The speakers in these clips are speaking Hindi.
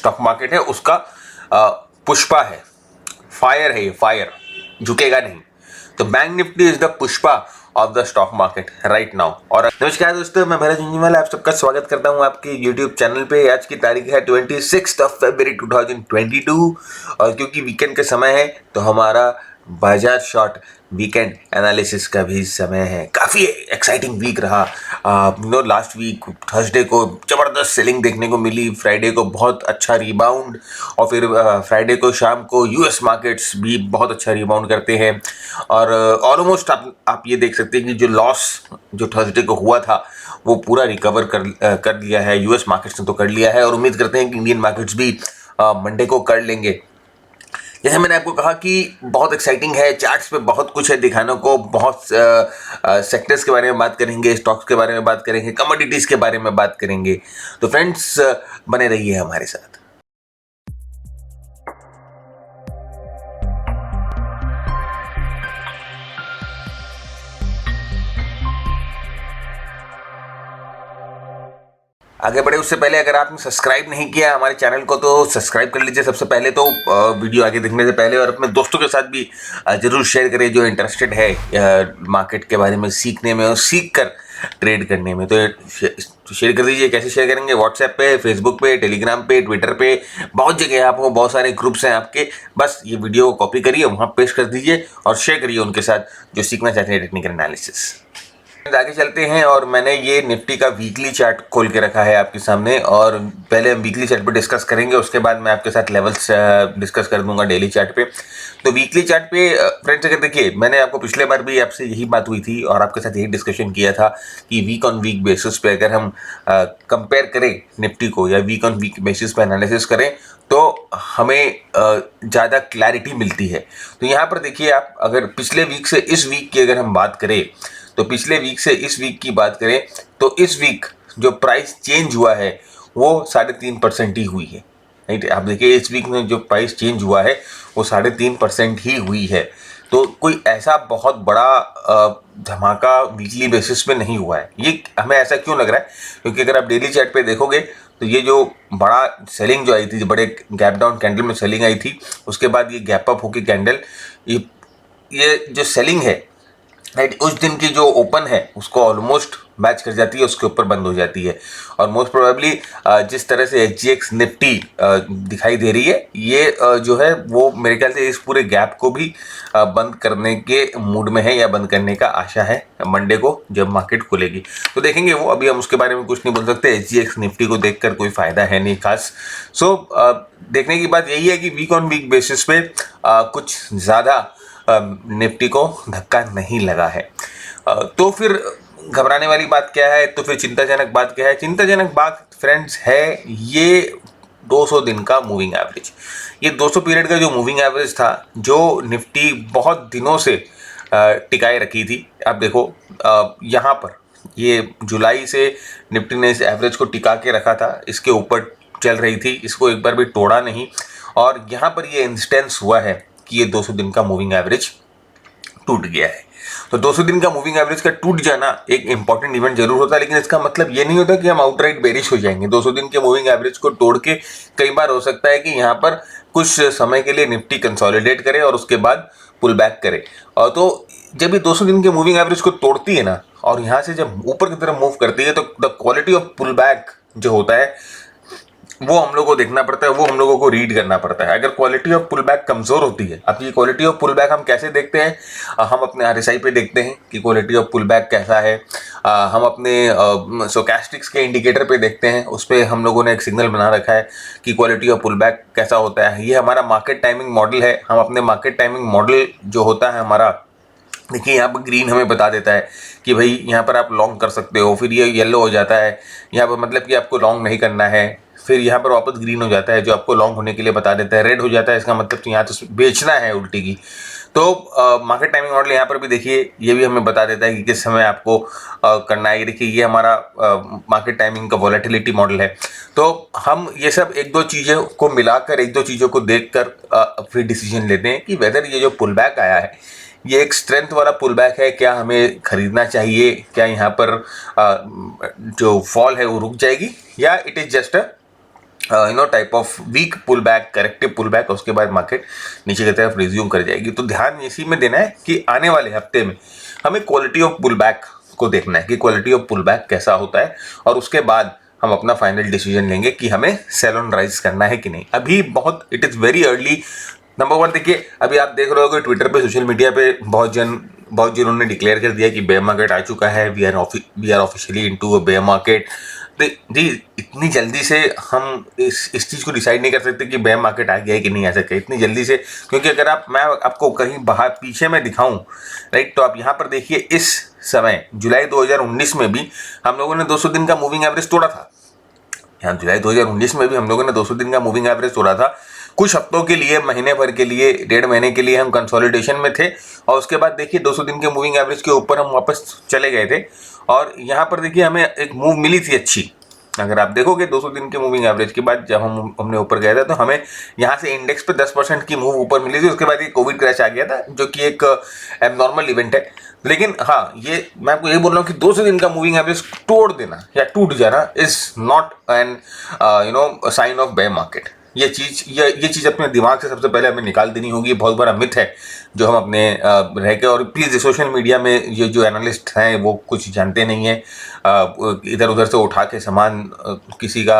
स्टॉक मार्केट है उसका पुष्पा है, फायर है, ये फायर झुकेगा नहीं। तो bank Nifty is the Pushpa of the stock market right now. और नमस्कार दोस्तों, मैं भरत झुंझुनवाला आप सबका स्वागत करता हूं आपके YouTube चैनल पे। आज की तारीख है 26 फरवरी 2022 और क्योंकि वीकेंड का समय है तो हमारा बाजार शॉर्ट वीकेंड एनालिसिस का भी समय है। काफ़ी एक्साइटिंग वीक रहा। लास्ट वीक थर्सडे को ज़बरदस्त सेलिंग देखने को मिली, फ्राइडे को बहुत अच्छा रिबाउंड और फिर फ्राइडे को शाम को यूएस मार्केट्स भी बहुत अच्छा रिबाउंड करते हैं। और ऑलमोस्ट आप ये देख सकते हैं कि जो लॉस जो थर्सडे को हुआ था वो पूरा रिकवर कर लिया है यूएस मार्केट्स ने तो कर लिया है, और उम्मीद करते हैं कि इंडियन मार्केट्स भी मंडे को कर लेंगे। जैसे मैंने आपको कहा कि बहुत एक्साइटिंग है, चार्ट्स पे बहुत कुछ है दिखाने को, बहुत सेक्टर्स के बारे में बात करेंगे, स्टॉक्स के बारे में बात करेंगे, कमोडिटीज़ के बारे में बात करेंगे। तो फ्रेंड्स बने रहिए हमारे साथ। आगे बढ़े उससे पहले अगर आपने सब्सक्राइब नहीं किया हमारे चैनल को तो सब्सक्राइब कर लीजिए सबसे पहले तो, वीडियो आगे देखने से पहले, और अपने दोस्तों के साथ भी ज़रूर शेयर करें जो इंटरेस्टेड है मार्केट के बारे में सीखने में और सीख कर ट्रेड करने में। तो शेयर कर दीजिए। कैसे शेयर करेंगे? व्हाट्सएप पे, फेसबुक पे, टेलीग्राम पे, ट्विटर पे, बहुत जगह आपको बहुत सारे ग्रुप्स हैं आपके। बस ये वीडियो को कॉपी करिए, वहाँ पेस्ट कर दीजिए और शेयर करिए उनके साथ जो सीखना चाहते हैं टेक्निकल एनालिसिस। आगे चलते हैं और मैंने ये निफ्टी का वीकली चार्ट खोल के रखा है आपके सामने, और पहले हम वीकली चार्ट पे डिस्कस करेंगे, उसके बाद मैं आपके साथ लेवल्स डिस्कस कर दूंगा डेली चार्ट पे। तो वीकली चार्ट पे फ्रेंड्स अगर देखिए, मैंने आपको पिछले बार भी आपसे यही बात हुई थी और आपके साथ यही डिस्कशन किया था कि वीक ऑन वीक बेसिस पे अगर हम कंपेयर करें निफ्टी को या वीक ऑन वीक बेसिस पे एनालिसिस करें तो हमें ज़्यादा क्लैरिटी मिलती है। तो यहाँ पर देखिए, आप अगर पिछले वीक से इस वीक की अगर हम बात करें तो पिछले वीक से इस वीक की बात करें तो इस वीक जो प्राइस चेंज हुआ है वो 3.5% ही हुई है। राइट, आप देखिए इस वीक में जो प्राइस चेंज हुआ है वो 3.5% ही हुई है। तो कोई ऐसा बहुत बड़ा धमाका वीकली बेसिस पे नहीं हुआ है। ये हमें ऐसा क्यों लग रहा है? क्योंकि अगर आप डेली चार्ट पे देखोगे तो ये जो बड़ा सेलिंग जो आई थी, जो बड़े गैप डाउन कैंडल में सेलिंग आई थी, उसके बाद ये गैप अप होके कैंडल, ये जो सेलिंग है राइट, उस दिन की जो ओपन है उसको ऑलमोस्ट मैच कर जाती है, उसके ऊपर बंद हो जाती है। और मोस्ट प्रोबेबली जिस तरह से एचजीएक्स निफ्टी दिखाई दे रही है, ये जो है वो मेरे ख्याल से इस पूरे गैप को भी बंद करने के मूड में है या बंद करने का आशा है मंडे को जब मार्केट खुलेगी। तो देखेंगे वो, अभी हम उसके बारे में कुछ नहीं बोल सकते। एचजीएक्स निफ्टी को देखकर कोई फायदा है नहीं खास। सो देखने की बात यही है कि वीक ऑन वीक बेसिस पे कुछ ज़्यादा निफ्टी को धक्का नहीं लगा है। तो फिर घबराने वाली बात क्या है? तो फिर चिंताजनक बात क्या है? चिंताजनक बात फ्रेंड्स है ये 200 दिन का मूविंग एवरेज। ये 200 पीरियड का जो मूविंग एवरेज था, जो निफ्टी बहुत दिनों से टिकाए रखी थी। आप देखो यहाँ पर ये जुलाई से निफ्टी ने इस एवरेज को टिका के रखा था, इसके ऊपर चल रही थी, इसको एक बार भी तोड़ा नहीं। और यहाँ पर ये इंस्टेंस हुआ है कि ये 200 दिन का मूविंग एवरेज टूट गया है। तो 200 दिन का मूविंग एवरेज का टूट जाना एक इंपॉर्टेंट इवेंट जरूर होता है, लेकिन इसका मतलब ये नहीं होता कि हम आउटराइट बेरिश हो जाएंगे। 200 दिन के मूविंग एवरेज को तोड़ के कई बार हो सकता है कि यहाँ पर कुछ समय के लिए निफ्टी कंसोलिडेट करे और उसके बाद पुल बैक करे। और तो जब ये 200 दिन के मूविंग एवरेज को तोड़ती है ना, और यहाँ से जब ऊपर की तरफ मूव करती है, तो the quality of pull back जो होता है वो हम लोगों को देखना पड़ता है, वो हम लोगों को रीड करना पड़ता है। अगर क्वालिटी ऑफ पुल बैक कमज़ोर होती है, अब ये क्वालिटी ऑफ पुल बैक हम कैसे देखते हैं? हम अपने आरएसआई पे देखते हैं कि क्वालिटी ऑफ पुल बैक कैसा है। हम अपने स्टोकैस्टिक्स के इंडिकेटर पे देखते हैं, उस पर हम लोगों ने एक सिग्नल बना रखा है कि क्वालिटी ऑफ पुल बैक कैसा होता है। ये हमारा मार्केट टाइमिंग मॉडल है। हम अपने मार्केट टाइमिंग मॉडल जो होता है हमारा, देखिए यहाँ पर ग्रीन हमें बता देता है कि भाई यहाँ पर आप लॉन्ग कर सकते हो, फिर ये येलो हो जाता है यहाँ पर, मतलब कि आपको लॉन्ग नहीं करना है। फिर यहाँ पर वापस ग्रीन हो जाता है जो आपको लॉन्ग होने के लिए बता देता है। रेड हो जाता है, इसका मतलब तो यहाँ तो बेचना है उल्टी की। तो मार्केट टाइमिंग मॉडल यहाँ पर भी देखिए, ये भी हमें बता देता है कि किस समय आपको करना है। ये देखिए, ये हमारा मार्केट टाइमिंग का वॉलेटिलिटी मॉडल है। तो हम ये सब एक दो चीज़ों को मिलाकर, एक दो चीज़ों को देखकर फिर डिसीजन लेते हैं कि वेदर ये जो पुल बैक आया है ये एक स्ट्रेंथ वाला पुल बैक है, क्या हमें खरीदना चाहिए, क्या यहाँ पर जो फॉल है वो रुक जाएगी, या it is just a type of weak pull back, corrective pull back, उसके बाद मार्केट नीचे की तरफ रिज्यूम कर जाएगी। तो ध्यान इसी में देना है कि आने वाले हफ्ते में हमें क्वालिटी ऑफ पुल बैक को देखना है कि क्वालिटी ऑफ पुल बैक कैसा होता है, और उसके बाद हम अपना फाइनल डिसीजन लेंगे कि हमें सेल ऑन राइज करना है कि नहीं। अभी बहुत it is very early. Number one देखिए, अभी आप देख रहे हो कि ट्विटर पे, सोशल मीडिया पे बहुत जनों ने डिक्लेयर कर दिया कि बेयर मार्केट आ चुका है, we are officially into a bear market. जी, इतनी जल्दी से हम इस चीज़ को डिसाइड नहीं कर सकते कि बेयर मार्केट आ गया है कि नहीं आ सके इतनी जल्दी से, क्योंकि अगर मैं आपको कहीं बाहर पीछे में दिखाऊं, राइट, तो आप यहाँ पर देखिए इस समय जुलाई 2019 में भी हम लोगों ने 200 दिन का मूविंग एवरेज तोड़ा था। यहाँ जुलाई 2019 में भी हम लोगों ने 200 दिन का मूविंग एवरेज तोड़ा था। कुछ हफ्तों के लिए, महीने भर के लिए, 1.5 महीने के लिए हम कंसोलिडेशन में थे, और उसके बाद देखिए 200 दिन के मूविंग एवरेज के ऊपर हम वापस चले गए थे, और यहाँ पर देखिए हमें एक मूव मिली थी अच्छी। अगर आप देखोगे 200 दिन के मूविंग एवरेज के बाद जब हमने ऊपर गया था, तो हमें यहाँ से इंडेक्स पे 10% की मूव ऊपर मिली थी। उसके बाद ये कोविड क्रैश आ गया था, जो कि एक एबनॉर्मल इवेंट है। लेकिन हाँ, ये मैं आपको ये बोल रहा हूँ कि 200 दिन का मूविंग एवरेज तोड़ देना या टूट जाना is not an sign of bear market. ये चीज़ अपने दिमाग से सबसे पहले हमें निकाल देनी होगी। बहुत बड़ा मिथ है जो हम अपने रह के, और प्लीज़ सोशल मीडिया में ये जो एनालिस्ट हैं वो कुछ जानते नहीं हैं, इधर उधर से उठा के सामान, किसी का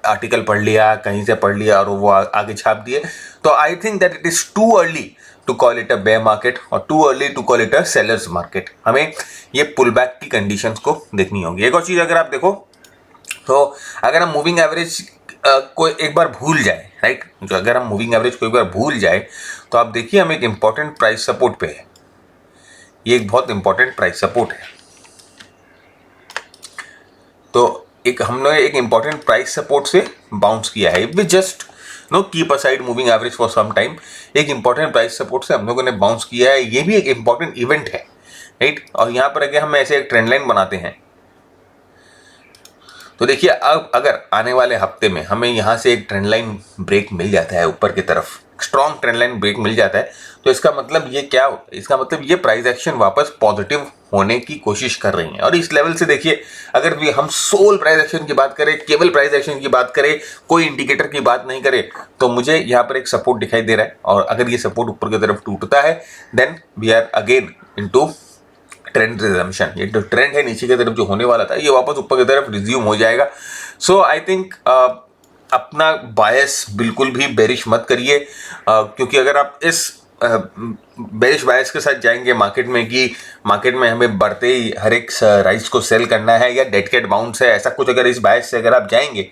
आर्टिकल पढ़ लिया, कहीं से पढ़ लिया और वो आगे छाप दिए। तो I think that it is too early to call it a bear market और too early to call it a sellers market. हमें ये पुल बैक की कंडीशंस को देखनी होगी। एक और चीज़ अगर आप देखो, तो अगर हम मूविंग एवरेज को एक बार भूल जाए, राइट, जो अगर हम मूविंग एवरेज को एक बार भूल जाए, तो आप देखिए हम एक इंपॉर्टेंट प्राइस सपोर्ट पे है। ये एक बहुत इंपॉर्टेंट प्राइस सपोर्ट है। तो हमने एक इंपॉर्टेंट प्राइस सपोर्ट से बाउंस किया है। We just keep aside moving average for some time. एक इंपॉर्टेंट प्राइस सपोर्ट से हम लोगों ने बाउंस किया है। ये भी एक इंपॉर्टेंट इवेंट है, राइट। और यहाँ पर अगर हम ऐसे एक ट्रेंड लाइन बनाते हैं, तो देखिए अब अगर आने वाले हफ्ते में हमें यहाँ से एक ट्रेंड लाइन ब्रेक मिल जाता है, ऊपर की तरफ स्ट्रॉन्ग ट्रेंड लाइन ब्रेक मिल जाता है, तो इसका मतलब ये क्या होता है? इसका मतलब ये प्राइस एक्शन वापस पॉजिटिव होने की कोशिश कर रही है। और इस लेवल से देखिए, अगर भी हम सोल प्राइस एक्शन की बात करें, केवल प्राइस एक्शन की बात करें, कोई इंडिकेटर की बात नहीं करें, तो मुझे यहाँ पर एक सपोर्ट दिखाई दे रहा है। और अगर ये सपोर्ट ऊपर की तरफ टूटता है, then we are again into trend resumption. ये जो ट्रेंड है नीचे की तरफ जो होने वाला था, ये वापस ऊपर की तरफ रिज्यूम हो जाएगा। सो आई थिंक अपना बायस बिल्कुल भी बेरिश मत करिए, क्योंकि अगर आप इस बेरिश बायस के साथ जाएंगे मार्केट में कि मार्केट में हमें बढ़ते ही हर एक राइस को सेल करना है या डेड कैट बाउंस है, ऐसा कुछ अगर इस बायस से अगर आप जाएंगे,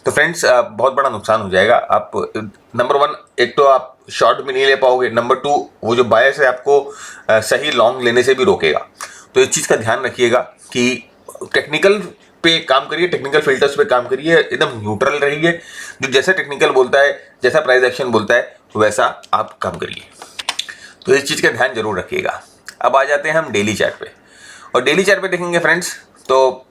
तो फ्रेंड्स बहुत बड़ा नुकसान हो जाएगा। आप नंबर वन, एक तो आप शॉर्ट भी नहीं ले पाओगे, नंबर टू वो जो बायस है आपको सही लॉन्ग लेने से भी रोकेगा। तो इस चीज़ का ध्यान रखिएगा कि टेक्निकल पे काम करिए, टेक्निकल फिल्टर्स पे काम करिए, एकदम न्यूट्रल रहिए। जो जैसा टेक्निकल बोलता है, जैसा प्राइस एक्शन बोलता है, वैसा आप काम करिए। तो इस चीज़ का ध्यान जरूर रखिएगा। अब आ जाते हैं हम डेली चार्ट पे, और डेली चार्ट पे देखेंगे फ्रेंड्स, तो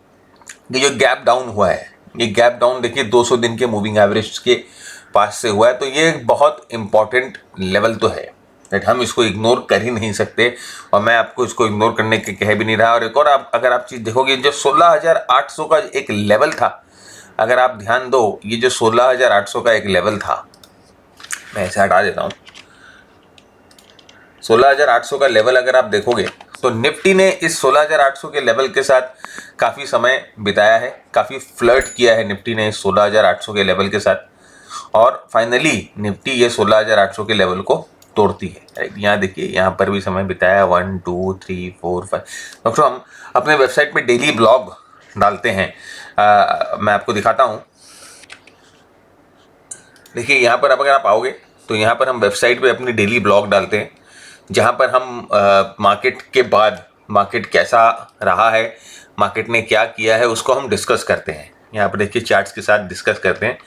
ये जो गैप डाउन हुआ है, ये गैप डाउन देखिए 200 दिन के मूविंग एवरेज के पास से हुआ है। तो ये एक बहुत इंपॉर्टेंट लेवल तो है, राइट, हम इसको इग्नोर कर ही नहीं सकते, और मैं आपको इसको इग्नोर करने के कह भी नहीं रहा। और एक और अगर आप चीज़ देखोगे, जो 16,800 का एक लेवल था, अगर आप ध्यान दो, ये जो 16,800 का एक लेवल था, मैं ऐसे हटा देता हूँ, 16,800 का लेवल अगर आप देखोगे, तो निफ्टी ने इस 16,800 के लेवल के साथ काफ़ी समय बिताया है, काफ़ी फ्लर्ट किया है निफ्टी ने इस 16,800 के लेवल के साथ, और फाइनली निफ्टी ये 16,800 के लेवल को तोड़ती है, राइट। यहाँ देखिए, यहाँ पर भी समय बिताया 1 2 3 4 5। डॉक्टर, हम अपने वेबसाइट पे डेली ब्लॉग डालते हैं, मैं आपको दिखाता हूँ। देखिए यहाँ पर अब अगर आप आओगे, तो यहाँ पर हम वेबसाइट पे अपनी डेली ब्लॉग डालते हैं, जहाँ पर हम मार्केट के बाद मार्केट कैसा रहा है, मार्केट ने क्या किया है, उसको हम डिस्कस करते हैं। यहाँ पर देखिए चार्ट्स के साथ डिस्कस करते हैं।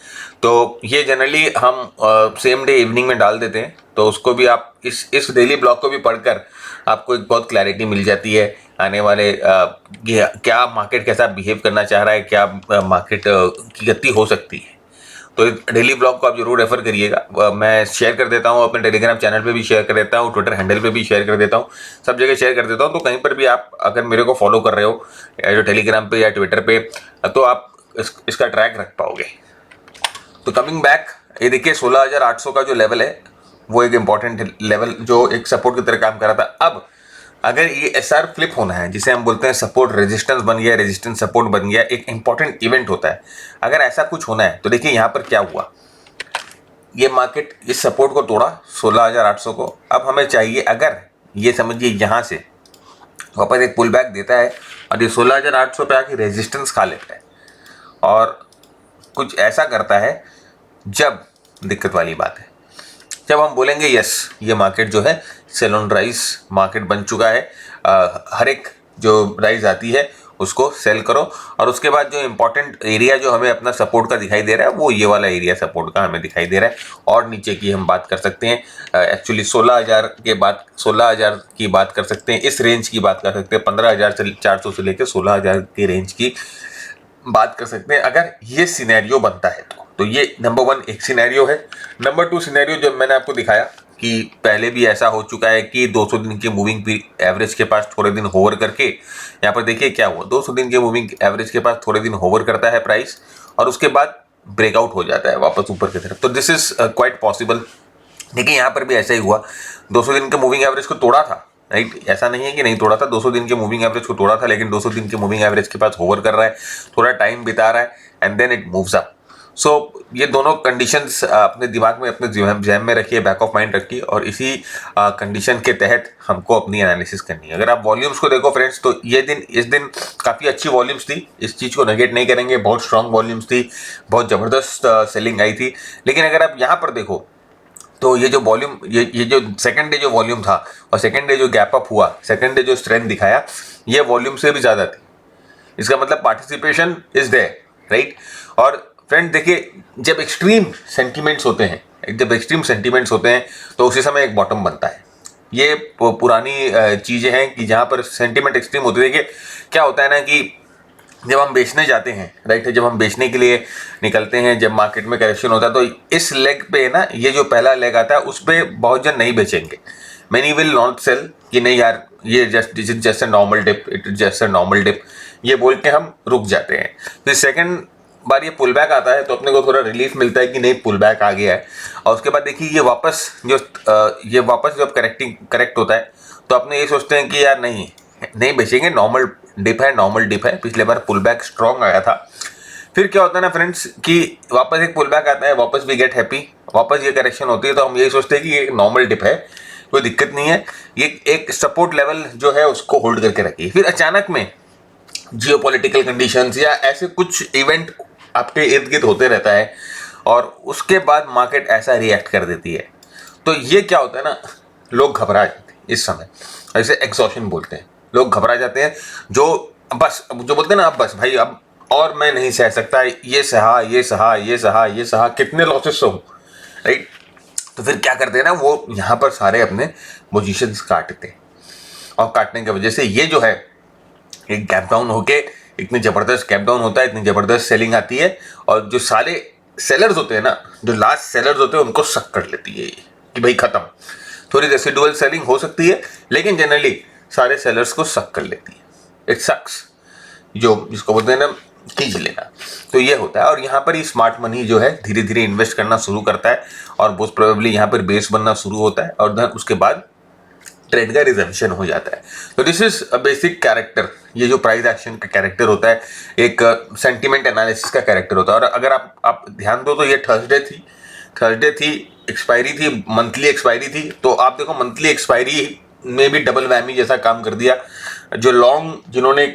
तो ये जनरली हम सेम डे इवनिंग में डाल देते हैं, तो उसको भी आप इस डेली ब्लॉग को भी पढ़कर आपको एक बहुत क्लैरिटी मिल जाती है आने वाले क्या मार्केट कैसा बिहेव करना चाह रहा है, क्या मार्केट की गति हो सकती है। तो डेली ब्लॉग को आप जरूर रेफर करिएगा। मैं शेयर कर देता हूँ, अपने टेलीग्राम चैनल पे भी शेयर कर देता हूँ, ट्विटर हैंडल पे भी शेयर कर देता हूँ, सब जगह शेयर कर देता हूँ। तो कहीं पर भी आप अगर मेरे को फॉलो कर रहे हो, या जो टेलीग्राम पे या ट्विटर पे, तो आप इसका ट्रैक रख पाओगे। तो कमिंग बैक, ये देखिए 16,800 का जो लेवल है वो एक इंपॉर्टेंट लेवल जो एक सपोर्ट की तरह काम कर रहा था। अब अगर ये एसआर फ्लिप होना है, जिसे हम बोलते हैं सपोर्ट रेजिस्टेंस बन गया, रेजिस्टेंस सपोर्ट बन गया, एक इंपॉर्टेंट इवेंट होता है, अगर ऐसा कुछ होना है तो देखिए यहाँ पर क्या हुआ, ये मार्केट इस सपोर्ट को तोड़ा 16,800 को। अब हमें चाहिए, अगर ये समझिए यहाँ से वापस एक पुल बैक देता है और ये 16,800 पे आके रेजिस्टेंस खा लेता है और कुछ ऐसा करता है, जब दिक्कत वाली बात है, जब हम बोलेंगे यस ये मार्केट जो है सेल ऑन राइज मार्केट बन चुका है, हर एक जो राइज आती है उसको सेल करो, और उसके बाद जो इंपॉर्टेंट एरिया जो हमें अपना सपोर्ट का दिखाई दे रहा है वो ये वाला एरिया सपोर्ट का हमें दिखाई दे रहा है। और नीचे की हम बात कर सकते हैं, एक्चुअली 16,000 के बाद 16,000 की बात कर सकते हैं, इस रेंज की बात कर सकते हैं, 15,400 से लेकर 16,000 की रेंज की बात कर सकते हैं अगर ये सिनेरियो बनता है तो ये नंबर 1 एक सिनेरियो है। नंबर 2 सिनेरियो जो मैंने आपको दिखाया कि पहले भी ऐसा हो चुका है कि 200 दिन के मूविंग एवरेज के पास थोड़े दिन होवर करके, यहाँ पर देखिए क्या हुआ, 200 दिन के मूविंग एवरेज के पास थोड़े दिन होवर करता है प्राइस और उसके बाद ब्रेकआउट हो जाता है वापस ऊपर की तरफ। तो दिस इज क्वाइट पॉसिबल। देखिए यहाँ पर भी ऐसा ही हुआ, 200 दिन के मूविंग एवरेज को तोड़ा था, राइट, ऐसा नहीं है कि नहीं तोड़ा था, 200 दिन के मूविंग एवरेज को तोड़ा था, लेकिन 200 दिन के मूविंग एवरेज के पास होवर कर रहा है, थोड़ा टाइम बिता रहा है and then it moves up. So ये दोनों कंडीशंस अपने दिमाग में, अपने जहन में रखिए, बैक ऑफ माइंड रखिए, और इसी कंडीशन के तहत हमको अपनी एनालिसिस करनी है। अगर आप वॉल्यूम्स को देखो फ्रेंड्स, तो इस दिन काफ़ी अच्छी वॉल्यूम्स थी, इस चीज़ को नेगेट नहीं करेंगे, बहुत स्ट्रांग वॉल्यूम्स थी, बहुत ज़बरदस्त सेलिंग आई थी। लेकिन अगर आप यहाँ पर देखो तो ये जो वॉल्यूम, ये जो सेकंड डे जो वॉल्यूम था और सेकंड डे जो गैप अप हुआ, सेकंड डे जो स्ट्रेंथ दिखाया, ये वॉल्यूम से भी ज़्यादा थी। इसका मतलब पार्टिसिपेशन इज देयर, राइट। और फ्रेंड देखिए, जब एक्सट्रीम सेंटीमेंट्स होते हैं, तो उसी समय एक बॉटम बनता है। ये पुरानी चीज़ें हैं कि जहाँ पर सेंटीमेंट एक्सट्रीम होती है। देखिए क्या होता है ना कि जब हम बेचने जाते हैं, राइट, जब हम बेचने के लिए निकलते हैं, जब मार्केट में करेक्शन होता है, तो इस लेग पे ना, ये जो पहला लेग आता है उस पर बहुत जन नहीं बेचेंगे, मैनी विल नॉट सेल कि नहीं यार ये just a normal dip, it is just a normal dip, ये बोल के हम रुक जाते हैं। फिर सेकंड बार ये पुल बैक आता है तो अपने को थोड़ा रिलीफ मिलता है कि नहीं पुल बैक आ गया है, और उसके बाद देखिए ये वापस जब करेक्ट होता है तो अपने ये सोचते हैं कि यार नहीं बेचेंगे, नॉर्मल डिप है। पिछले बार पुल बैक स्ट्रॉन्ग आया था। फिर क्या होता है ना फ्रेंड्स कि वापस एक पुल बैक आता है, वापस वी गेट हैप्पी, वापस ये करेक्शन होती है तो हम यही सोचते हैं कि ये नॉर्मल डिप है, कोई दिक्कत नहीं है, ये एक सपोर्ट लेवल जो है उसको होल्ड करके रखिए। फिर अचानक में जियोपॉलिटिकल कंडीशंस या ऐसे कुछ इवेंट आपके इर्द गिर्द होते रहता है और उसके बाद मार्केट ऐसा रिएक्ट कर देती है, तो ये क्या होता है ना, लोग घबरा जाते हैं इस समय, ऐसे एक्सॉशन बोलते हैं, लोग घबरा जाते हैं, जो बोलते हैं ना, अब बस भाई अब और मैं नहीं सह सकता, ये सहा कितने लॉसेस से हूँ, राइट। तो फिर क्या करते हैं ना, वो यहाँ पर सारे अपने पोजीशंस काटते हैं, और काटने की वजह से ये जो है एक गैप डाउन होके इतनी ज़बरदस्त गैप डाउन होता है, इतनी ज़बरदस्त सेलिंग आती है, और जो सारे सेलर्स होते हैं ना, जो लास्ट सेलर्स होते हैं, उनको शक कर लेती है कि भाई खत्म। थोड़ी रेसिडुअल सेलिंग हो सकती है, लेकिन जनरली सारे सेलर्स को शक कर लेती है। इट सक्स, जिसको बोलते हैं ना कीज लेना, तो ये होता है। और यहाँ पर ही स्मार्ट मनी जो है धीरे धीरे इन्वेस्ट करना शुरू करता है, और मोस्ट प्रोबेबली यहाँ पर बेस बनना शुरू होता है, और देन उसके बाद ट्रेड का रिजर्वेशन हो जाता है। तो this is a basic character, ये जो प्राइस एक्शन का कैरेक्टर होता है, एक सेंटीमेंट एनालिसिस का कैरेक्टर होता है। और अगर आप ध्यान दो तो ये थर्सडे थी, एक्सपायरी थी, मंथली एक्सपायरी थी, तो आप देखो मंथली एक्सपायरी में भी डबल वैमी जैसा काम कर दिया। जो लॉन्ग जिन्होंने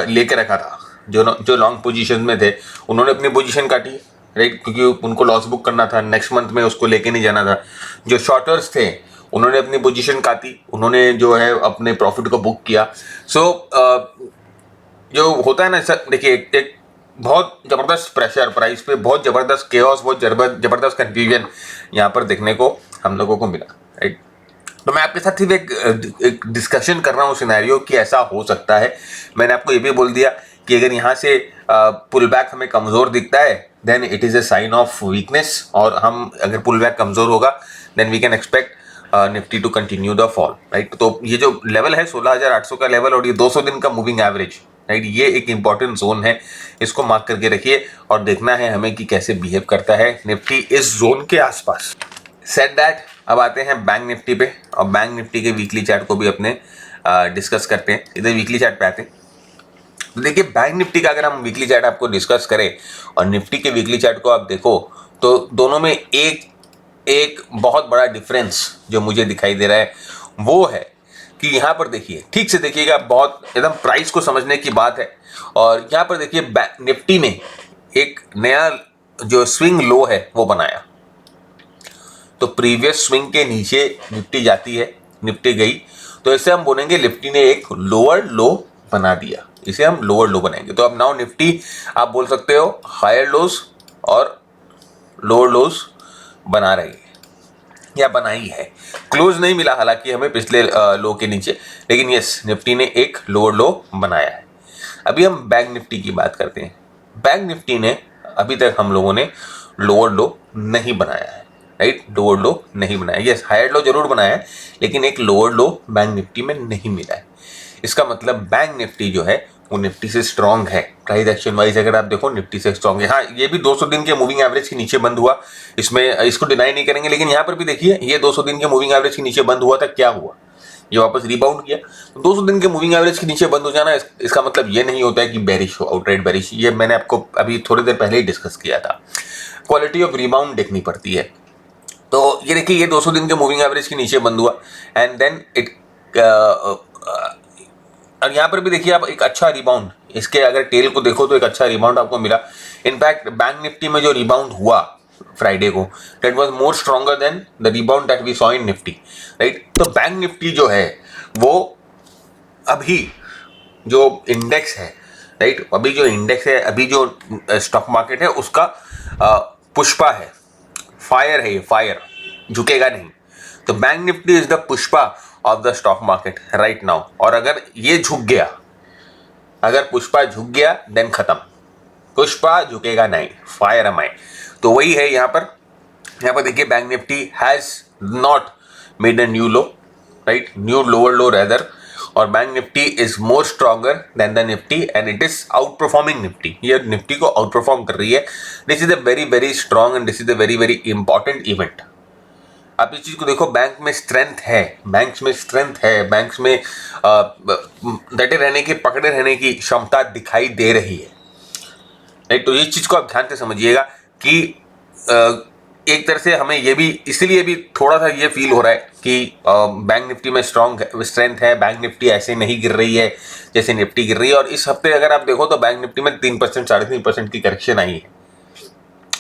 लेके रखा था, जो लॉन्ग पोजीशन में थे, उन्होंने अपनी पोजीशन काटी, राइट, क्योंकि उनको लॉस बुक करना था, नेक्स्ट मंथ में उसको लेके नहीं जाना था। जो शॉर्टर्स थे उन्होंने अपनी पोजीशन काटी, उन्होंने जो है अपने प्रॉफिट को बुक किया। सो जो होता है ना सर, देखिए एक बहुत ज़बरदस्त प्रेशर प्राइस पे, बहुत ज़बरदस्त केओस, बहुत ज़बरदस्त कंफ्यूजन यहाँ पर देखने को हम लोगों को मिला, राइट। तो मैं आपके साथ सिर्फ एक डिस्कशन कर रहा हूँ सिनेरियो कि ऐसा हो सकता है। मैंने आपको ये भी बोल दिया कि अगर यहाँ से पुल बैक हमें कमज़ोर दिखता है, then it is a sign of weakness, और हम अगर पुल बैक कमज़ोर होगा then we can expect Nifty to continue the fall, right. तो ये जो लेवल है 16,800 का लेवल और ये 200 दिन का मूविंग एवरेज, राइट। ये एक इंपॉर्टेंट जोन है, इसको मार्क करके रखिए और देखना है हमें कि कैसे बिहेव करता है निफ्टी इस जोन के आसपास। सेट दैट, अब आते हैं बैंक निफ्टी पे और बैंक निफ्टी के वीकली चार्ट को भी अपने डिस्कस करते हैं। इधर वीकली चार्ट पे आते हैं तो देखिए बैंक निफ्टी का अगर हम वीकली चार्ट आपको डिस्कस करें और निफ्टी के वीकली चार्ट को आप देखो तो दोनों में एक बहुत बड़ा डिफरेंस जो मुझे दिखाई दे रहा है वो है कि यहाँ पर देखिए, ठीक से देखिएगा, बहुत एकदम प्राइस को समझने की बात है। और यहाँ पर देखिए निफ्टी ने एक नया जो स्विंग लो है वो बनाया, तो प्रीवियस स्विंग के नीचे निफ्टी जाती है, निफ्टी गई, तो इसे हम बोलेंगे निफ्टी ने एक लोअर लो बना दिया, इसे हम लोअर लो बनाएंगे। तो अब नाउ निफ्टी आप बोल सकते हो हायर लोज और लोअर लोज बना रही है या बनाई है। क्लोज नहीं मिला हालांकि हमें पिछले लो के नीचे, लेकिन यस निफ्टी ने एक लोअर लो बनाया है। अभी हम बैंक निफ्टी की बात करते हैं। बैंक निफ्टी ने अभी तक हम लोगों ने लोअर लो नहीं बनाया है, राइट। लोअर लो नहीं बनाया, यस हायर लो जरूर बनाया है लेकिन एक लोअर लो बैंक निफ्टी में नहीं मिला है। इसका मतलब बैंक निफ्टी जो है वो निफ्टी से स्ट्रांग है। प्राइस एक्शन वाइज अगर आप देखो निफ्टी से स्ट्रांग है। हाँ, ये भी 200 दिन के मूविंग एवरेज के नीचे बंद हुआ, इसमें इसको डिनाई नहीं करेंगे, लेकिन यहाँ पर भी देखिए ये 200 दिन के मूविंग एवरेज के नीचे बंद हुआ था, क्या हुआ, ये वापस रिबाउंड किया। तो 200 दिन के मूविंग एवरेज के नीचे बंद हो जाना इसका मतलब ये नहीं होता है कि बेरिश हो, आउटराइट बेरिश। ये मैंने आपको अभी थोड़ी देर पहले ही डिस्कस किया था। क्वालिटी ऑफ रिबाउंड देखनी पड़ती है। तो ये देखिए ये 200 दिन के मूविंग एवरेज के नीचे बंद हुआ एंड देन इट और यहाँ पर भी देखिए आप एक अच्छा रिबाउंड, इसके अगर टेल को देखो तो एक अच्छा रिबाउंड आपको मिला। इनफैक्ट बैंक निफ्टी में जो रिबाउंड हुआ फ्राइडे को, that was more stronger than the rebound that we saw in Nifty, right. तो बैंक निफ्टी जो है वो अभी जो इंडेक्स है, राइट, अभी जो इंडेक्स है, अभी जो स्टॉक मार्केट है उसका पुष्पा है, फायर है, ये फायर झुकेगा नहीं। तो bank Nifty is the Pushpa of the stock market right now. और अगर ये झुक गया, अगर पुष्पा झुक गया देन खत्म, पुष्पा झुकेगा नहीं, फायर एम आई। तो वही है यहाँ पर देखिए bank Nifty has not made a new low, right, new lower low rather, और bank Nifty is more stronger than the Nifty and it is outperforming Nifty. ये निफ्टी को आउट परफॉर्म कर रही है। This is a very very strong and this is a very very important event. आप इस चीज को देखो, बैंक में स्ट्रेंथ है, बैंक्स में स्ट्रेंथ है, बैंक्स में डटे रहने की, पकड़े रहने की क्षमता दिखाई दे रही है, राइट। तो इस चीज को आप ध्यान से समझिएगा कि एक तरह से हमें ये भी इसलिए भी थोड़ा सा ये फील हो रहा है कि बैंक निफ्टी में स्ट्रेंथ है, बैंक निफ्टी ऐसे नहीं गिर रही है जैसे निफ्टी गिर रही है। और इस हफ्ते अगर आप देखो तो बैंक निफ्टी में 3% 3.5% की करेक्शन आई है।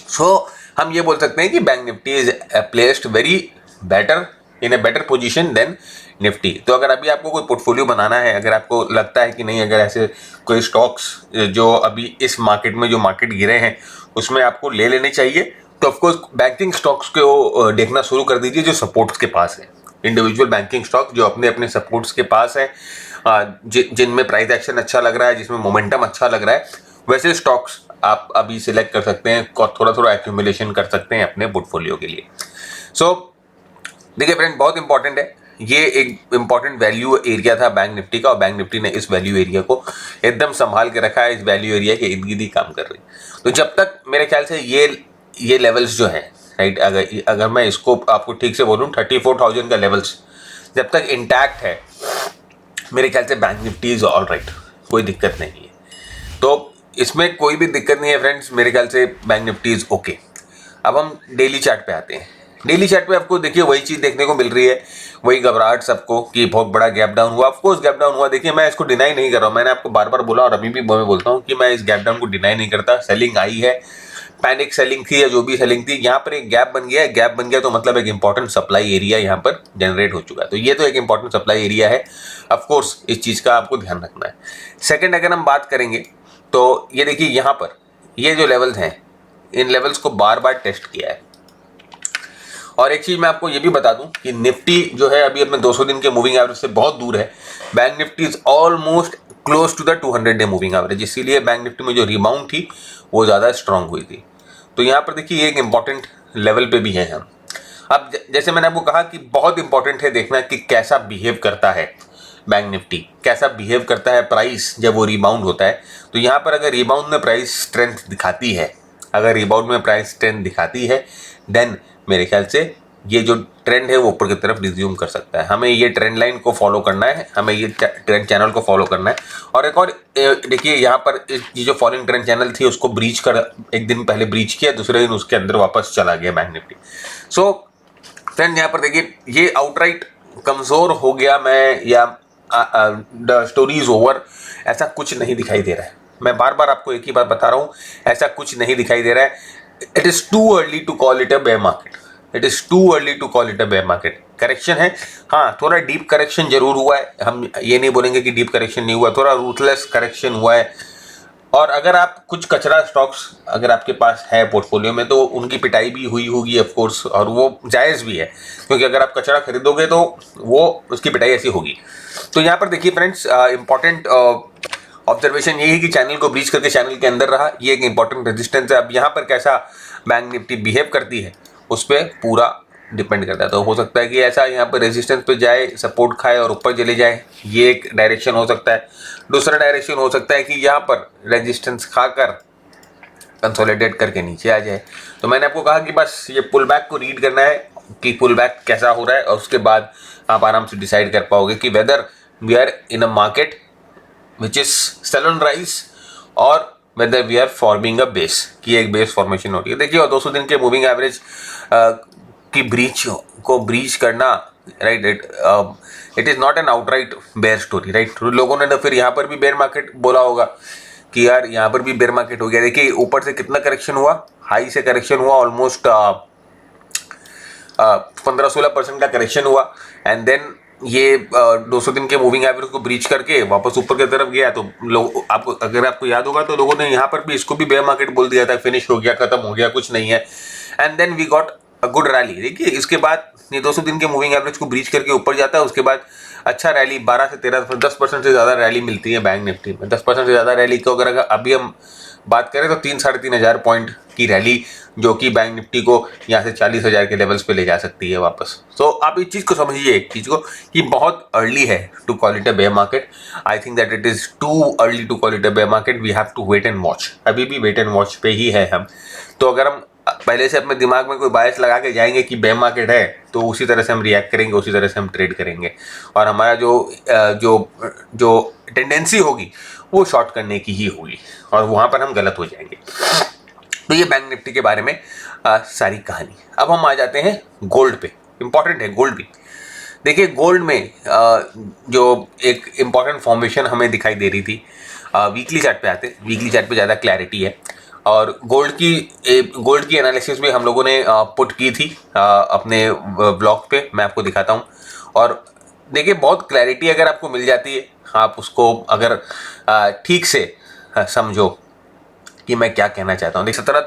सो हम ये बोल सकते हैं कि bank Nifty is placed very better in a better position than Nifty. तो अगर अभी आपको कोई पोर्टफोलियो बनाना है, अगर आपको लगता है कि नहीं, अगर ऐसे कोई स्टॉक्स जो अभी इस मार्केट में जो मार्केट गिरे हैं उसमें आपको ले लेने चाहिए, तो ऑफकोर्स बैंकिंग स्टॉक्स को देखना शुरू कर दीजिए जो सपोर्ट्स के पास है। इंडिविजुअल बैंकिंग स्टॉक जो अपने अपने सपोर्ट्स के पास है, जिनमें प्राइस एक्शन अच्छा लग रहा है, जिसमें मोमेंटम अच्छा लग रहा है, वैसे स्टॉक्स आप अभी सिलेक्ट कर सकते हैं, थोड़ा थोड़ा एक्यूमुलेशन कर सकते हैं अपने पोर्टफोलियो के लिए। सो देखिए फ्रेंड, बहुत इंपॉर्टेंट है, ये एक इंपॉर्टेंट वैल्यू एरिया था बैंक निफ्टी का, और बैंक निफ्टी ने इस वैल्यू एरिया को एकदम संभाल के रखा है, इस वैल्यू एरिया के इर्द गिर्द ही काम कर रही है। तो जब तक मेरे ख्याल से ये लेवल्स जो हैं, राइट, अगर मैं इसको आपको ठीक से बोलूँ 34,000 का लेवल्स जब तक इंटैक्ट है, मेरे ख्याल से bank Nifty is all right, कोई दिक्कत नहीं है। तो इसमें कोई भी दिक्कत नहीं है फ्रेंड्स, मेरे ख्याल से बैंक निफ्टी इज ओके। अब हम डेली चार्ट पे आते हैं। डेली चार्ट पे आपको देखिए वही चीज़ देखने को मिल रही है, वही घबराहट सबको कि बहुत बड़ा गैप डाउन हुआ। ऑफकोर्स गैप डाउन हुआ, देखिए मैं इसको डिनाई नहीं कर रहा हूँ, मैंने आपको बार बार बोला और अभी भी मैं बोलता हूँ कि मैं इस गैप डाउन को डिनाई नहीं करता। सेलिंग आई है, पैनिक सेलिंग थी या जो भी सेलिंग थी, यहाँ पर एक गैप बन गया है। गैप बन गया तो मतलब एक इंपॉर्टेंट सप्लाई एरिया यहाँ पर जनरेट हो चुका है, तो ये तो एक इंपॉर्टेंट सप्लाई एरिया है। ऑफकोर्स इस चीज़ का आपको ध्यान रखना है। सेकेंड, अगर हम बात करेंगे तो ये देखिए यहाँ पर ये जो लेवल्स हैं, इन लेवल्स को बार बार टेस्ट किया है। और एक चीज़ मैं आपको ये भी बता दूं कि निफ्टी जो है अभी अपने 200 दिन के मूविंग एवरेज से बहुत दूर है। Bank Nifty is almost close to the 200 day moving average, इसीलिए बैंक निफ्टी में जो रिबाउंड थी वो ज़्यादा स्ट्रांग हुई थी। तो यहाँ पर देखिए एक इंपॉर्टेंट लेवल पे भी है हम। अब जैसे मैंने आपको कहा कि बहुत इंपॉर्टेंट है देखना कि कैसा बिहेव करता है बैंक निफ्टी, कैसा बिहेव करता है प्राइस जब वो रिबाउंड होता है। तो यहाँ पर अगर रिबाउंड में प्राइस स्ट्रेंथ दिखाती है, अगर रिबाउंड में प्राइस स्ट्रेंथ दिखाती है, देन मेरे ख्याल से ये जो ट्रेंड है वो ऊपर की तरफ रिज्यूम कर सकता है। हमें ये ट्रेंड लाइन को फॉलो करना है, हमें ये ट्रेंड चैनल को फॉलो करना है। और एक और देखिए यहाँ पर ये जो फॉलोइंग ट्रेंड चैनल थी उसको ब्रीच कर, एक दिन पहले ब्रीच किया, दूसरे दिन उसके अंदर वापस चला गया बैंक निफ्टी। सो फ्रेंड यहाँ पर देखिए ये आउटराइट कमज़ोर हो गया मैं या द स्टोरी इज ओवर, ऐसा कुछ नहीं दिखाई दे रहा है। मैं बार बार आपको एक ही बात बता रहा हूँ, ऐसा कुछ नहीं दिखाई दे रहा है। It is too early to call it a bear market, it is too early to call it a bear market. Correction है, हाँ थोड़ा डीप करेक्शन जरूर हुआ है, हम ये नहीं बोलेंगे कि डीप करेक्शन नहीं हुआ, थोड़ा रूथलेस करेक्शन हुआ है। और अगर आप कुछ कचरा स्टॉक्स अगर आपके पास है पोर्टफोलियो में तो उनकी पिटाई भी हुई होगी ऑफ कोर्स, और वो जायज़ भी है, क्योंकि अगर आप कचरा खरीदोगे तो वो उसकी पिटाई ऐसी होगी। तो यहाँ पर देखिए फ्रेंड्स, इंपॉर्टेंट ऑब्जर्वेशन यही है कि चैनल को ब्रीच करके चैनल के अंदर रहा, ये एक इंपॉर्टेंट रेजिस्टेंस है। अब यहाँ पर कैसा बैंक निफ्टी बिहेव करती है उस पर पूरा डिपेंड करता है। तो हो सकता है कि ऐसा यहाँ पर रेजिस्टेंस पे जाए, सपोर्ट खाए और ऊपर चले जाए, ये एक डायरेक्शन हो सकता है। दूसरा डायरेक्शन हो सकता है कि यहाँ पर रेजिस्टेंस खाकर कंसोलिडेट करके नीचे आ जाए। तो मैंने आपको कहा कि बस ये पुल बैक को रीड करना है कि पुल बैक कैसा हो रहा है, और उसके बाद आप आराम से डिसाइड कर पाओगे कि whether we are in a market which is sell on rise और whether we are forming a base, कि एक बेस फॉर्मेशन हो रही है। देखिए और 200 दिन के मूविंग एवरेज की ब्रीच को ब्रीच करना, right, it is not an outright bear story, right. लोगों ने तो फिर यहाँ पर भी बेयर मार्केट बोला होगा कि यार यहाँ पर भी बेयर मार्केट हो गया। देखिए ऊपर से कितना करेक्शन हुआ, हाई से करेक्शन हुआ ऑलमोस्ट 15-16% का करेक्शन हुआ, एंड देन ये 200 दिन के मूविंग एवरेज को ब्रीच करके वापस ऊपर की तरफ गया। तो लोग आपको अगर आपको याद होगा तो लोगों ने यहाँ पर भी इसको भी बेयर मार्केट बोल दिया था, फिनिश हो गया, खत्म हो गया, कुछ नहीं है। And then we got a good rally. देखिए इसके बाद ये 200 दिन के मूविंग एवरेज को ब्रीच करके ऊपर जाता है, उसके बाद अच्छा रैली 12 से 13 10% से ज़्यादा रैली मिलती है बैंक निफ्टी में। 10% से ज़्यादा रैली को अगर अभी हम बात करें तो 3-3.5 हज़ार पॉइंट की रैली जो कि बैंक निफ्टी को यहाँ से 40,000 के लेवल्स पे ले जा सकती है वापस। तो आप इस चीज़ को समझिए, एक चीज़ को कि बहुत अर्ली है to call it a bear market. I think that it is too early to call it a bear market. We have to wait and watch, अभी भी वेट एंड वॉच पे ही है हम। तो अगर हम पहले से अपने दिमाग में कोई बायस लगा के जाएंगे कि बेयर मार्केट है तो उसी तरह से हम रिएक्ट करेंगे, उसी तरह से हम ट्रेड करेंगे, और हमारा जो टेंडेंसी होगी वो शॉर्ट करने की ही होगी, और वहाँ पर हम गलत हो जाएंगे। तो ये बैंक निफ्टी के बारे में सारी कहानी। अब हम आ जाते हैं गोल्ड पे। इंपॉर्टेंट है गोल्ड भी। देखिए गोल्ड में जो एक इम्पॉर्टेंट फॉर्मेशन हमें दिखाई दे रही थी, वीकली चार्ट पे आते, वीकली चार्ट पे ज़्यादा क्लैरिटी है। और गोल्ड की एनालिसिस भी हम लोगों ने पुट की थी अपने ब्लॉग पे, मैं आपको दिखाता हूँ। और देखिए बहुत क्लैरिटी अगर आपको मिल जाती है, आप उसको अगर ठीक से समझो कि मैं क्या कहना चाहता हूँ। 17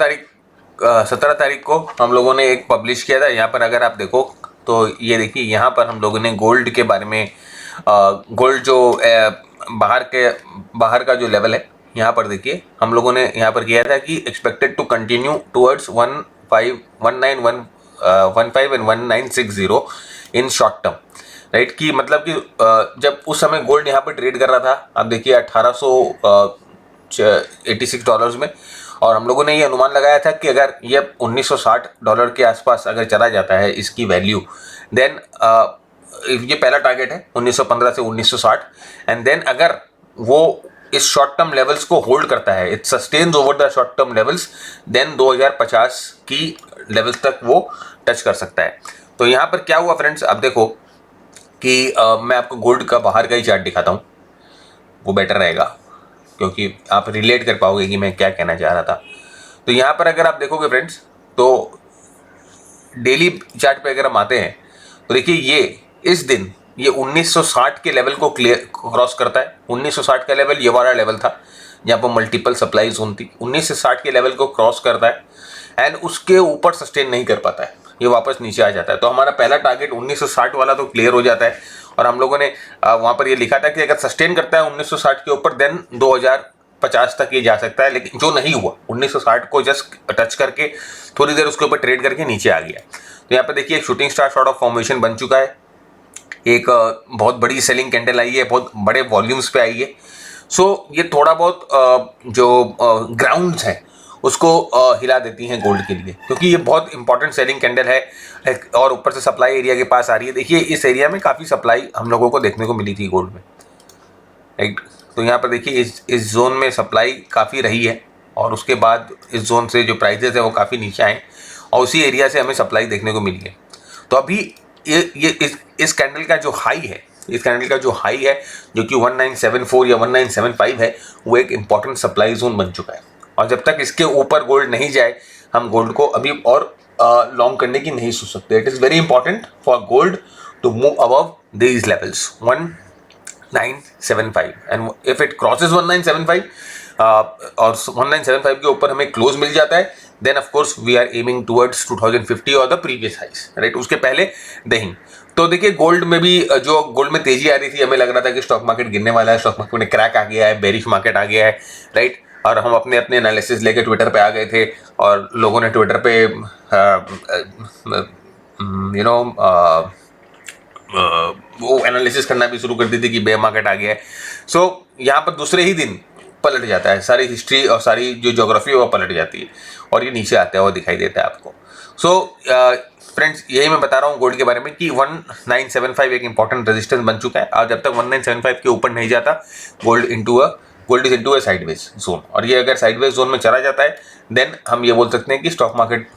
तारीख को हम लोगों ने एक पब्लिश किया था। यहाँ पर अगर आप देखो तो ये देखिए यहाँ पर हम लोगों ने गोल्ड के बारे में, गोल्ड जो बाहर का जो लेवल है, यहाँ पर देखिए हम लोगों ने यहाँ पर किया था कि expected to continue towards 15 and 1960 in short term, right. कि मतलब कि जब उस समय गोल्ड यहाँ पर ट्रेड कर रहा था, आप देखिए $1886 में, और हम लोगों ने ये अनुमान लगाया था कि अगर ये $1960 के आसपास अगर चला जाता है इसकी वैल्यू, देन ये पहला टारगेट है 1915 से 1960, एंड देन अगर वो इस शॉर्ट टर्म लेवल्स को होल्ड करता है, it sustains over the short term levels, then 2050 की लेवल्स तक वो टच कर सकता है। तो यहाँ पर क्या हुआ फ्रेंड्स, अब देखो कि मैं आपको गोल्ड का बाहर का ही चार्ट दिखाता हूँ, वो बेटर रहेगा क्योंकि आप रिलेट कर पाओगे कि मैं क्या कहना चाह रहा था। तो यहाँ पर अगर आप देखोगे फ्रेंड्स, तो डेली चार्ट पे अगर हम आते हैं तो देखिए ये इस दिन ये 1960 के लेवल को क्रॉस करता है। 1960 का लेवल ये वाला लेवल था जहाँ पर मल्टीपल सप्लाई जोन थी। 1960 के लेवल को क्रॉस करता है एंड उसके ऊपर सस्टेन नहीं कर पाता है, ये वापस नीचे आ जाता है। तो हमारा पहला टारगेट 1960 वाला तो क्लियर हो जाता है, और हम लोगों ने वहाँ पर ये लिखा था कि अगर सस्टेन करता है 1960 के ऊपर, देन 1950 तक ये जा सकता है, लेकिन जो नहीं हुआ 1960 को जस्ट टच करके थोड़ी देर उसके ऊपर ट्रेड करके नीचे आ गया। तो यहाँ पे देखिए एक shooting star sort of formation बन चुका है, एक बहुत बड़ी सेलिंग कैंडल आई है, बहुत बड़े वॉल्यूम्स पे आई है। सो ये थोड़ा बहुत जो ग्राउंड्स हैं उसको हिला देती हैं गोल्ड के लिए, क्योंकि ये बहुत इंपॉर्टेंट सेलिंग कैंडल है और ऊपर से सप्लाई एरिया के पास आ रही है। देखिए इस एरिया में काफ़ी सप्लाई हम लोगों को देखने को मिली थी गोल्ड में, राइट। तो यहाँ पर देखिए इस जोन में सप्लाई काफ़ी रही है और उसके बाद इस जोन से जो प्राइजेस है वो काफ़ी नीचे आए और उसी एरिया से हमें सप्लाई देखने को मिली है। तो अभी ये इस कैंडल का जो हाई है, इस कैंडल का जो हाई है जो कि 1974 या 1975 है, वो एक इम्पॉर्टेंट सप्लाई जोन बन चुका है। और जब तक इसके ऊपर गोल्ड नहीं जाए हम गोल्ड को अभी और लॉन्ग करने की नहीं सोच सकते। It is very important for gold to move above these levels 1975 and if it crosses 1975 और 1975 के ऊपर हमें क्लोज मिल जाता है, then of course we are aiming towards 2050 और द प्रीवियस हाइस, राइट। उसके पहले नहीं। तो देखिए गोल्ड में भी जो गोल्ड में तेजी आ रही थी, हमें लग रहा था कि स्टॉक मार्केट गिरने वाला है, स्टॉक मार्केट में क्रैक आ गया है, बेरिश मार्केट आ गया है, राइट। और हम अपने अपने एनालिसिस लेके ट्विटर पे आ गए थे और लोगों ने ट्विटर पे वो एनालिसिस करना भी शुरू कर दी थी कि बेयर मार्केट आ गया है। सो यहाँ पर दूसरे ही दिन पलट जाता है, सारी हिस्ट्री और सारी जो ज्योग्राफी है वो पलट जाती है और ये नीचे आता है वो दिखाई देता है आपको। सो फ्रेंड्स यही मैं बता रहा हूँ गोल्ड के बारे में कि 1975 एक इंपॉर्टेंट रेजिस्टेंस बन चुका है और जब तक 1975 के ऊपर नहीं जाता gold is into a sideways zone. और ये अगर साइडवेज जोन में चला जाता है देन हम ये बोल सकते हैं कि स्टॉक मार्केट,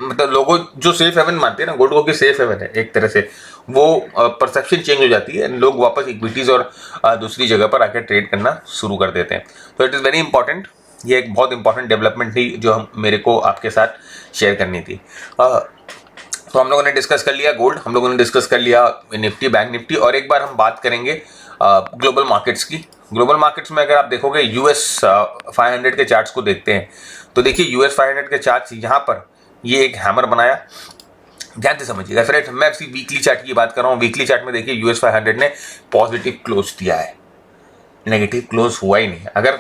मतलब लोगों जो सेफ हेवन मानते हैं ना गोल्ड को कि सेफ हेवन है एक तरह से, वो परसेप्शन चेंज हो जाती है, लोग वापस इक्विटीज़ और दूसरी जगह पर आकर ट्रेड करना शुरू कर देते हैं। तो इट इज़ वेरी इंपॉर्टेंट, ये एक बहुत इंपॉर्टेंट डेवलपमेंट थी जो मेरे को आपके साथ शेयर करनी थी। तो हम लोगों ने डिस्कस कर लिया गोल्ड, हम लोगों ने डिस्कस कर लिया निफ्टी, बैंक निफ्टी, और एक बार हम बात करेंगे ग्लोबल मार्केट्स की। ग्लोबल मार्केट्स में अगर आप देखोगे यूएस 500 के चार्ट्स को देखते हैं तो देखिए यूएस 500 के चार्ट्स यहाँ पर ये एक हैमर बनाया, ध्यान से समझिएगा फ्रेंड्स। मैं आपसी वीकली चार्ट की बात कर रहा हूँ। वीकली चार्ट में देखिए यूएस 500 ने पॉजिटिव क्लोज दिया है, नेगेटिव क्लोज हुआ ही नहीं। अगर